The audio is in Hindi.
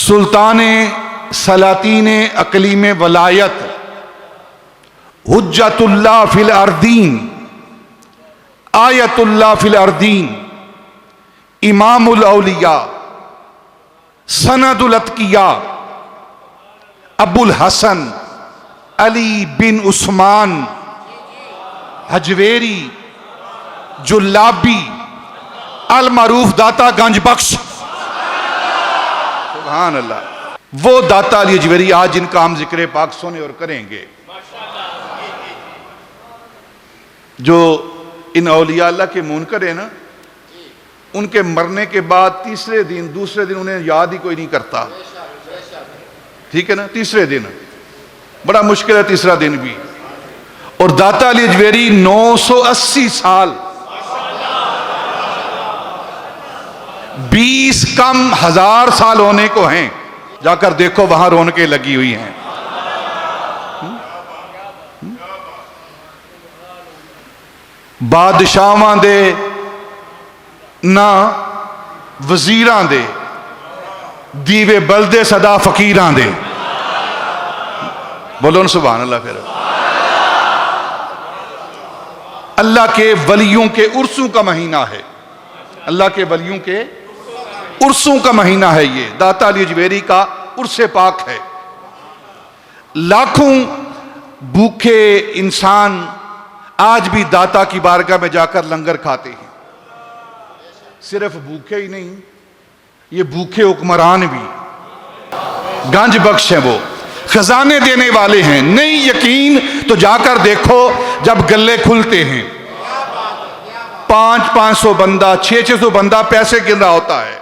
सुल्तान सलातीन Aqleem Wilayat, हुज्जतुल्लाह fill अर्दीन, Ayatollah fill अर्दीन, इमामुल औलिया, सनदुल अतकिया, अबुल हसन अली बिन उस्मान हजवेरी जुल्लाबी अल मरूफ दाता गंज बख्श, सुभान अल्लाह। वो दाता अली हजवेरी आज जिनका हम जिक्र पाक सुने और करेंगे, जो इन औलिया अल्लाह के मुनकर है ना, उनके मरने के बाद तीसरे दिन दूसरे दिन उन्हें याद ही कोई नहीं करता, ठीक है ना। तीसरे दिन बड़ा मुश्किल है, तीसरा दिन भी। और दाता अली हजवेरी 980 साल 20 कम 1000 साल होने को हैं, जाकर देखो वहां रौनकें लगी हुई हैं। बादशाहां दे ना वजीरां दे दीवे बलदे सदा फकीरां दे, बोलो न सुभान अल्लाह। फिर अल्लाह के वलियों के उर्सों का महीना है, अल्लाह के वलियों के उर्सों का महीना है ये। दाता अली हजवेरी का उर्से पाक है। लाखों भूखे इंसान आज भी दाता की बारगाह में जाकर लंगर खाते हैं। सिर्फ भूखे ही नहीं, ये भूखे हुक्मरान भी गंज बख्श हैं, वो खजाने देने वाले हैं। नहीं यकीन तो जाकर देखो, जब गल्ले खुलते हैं 500-500 बंदा 600 बंदा पैसे गिन रहा होता है।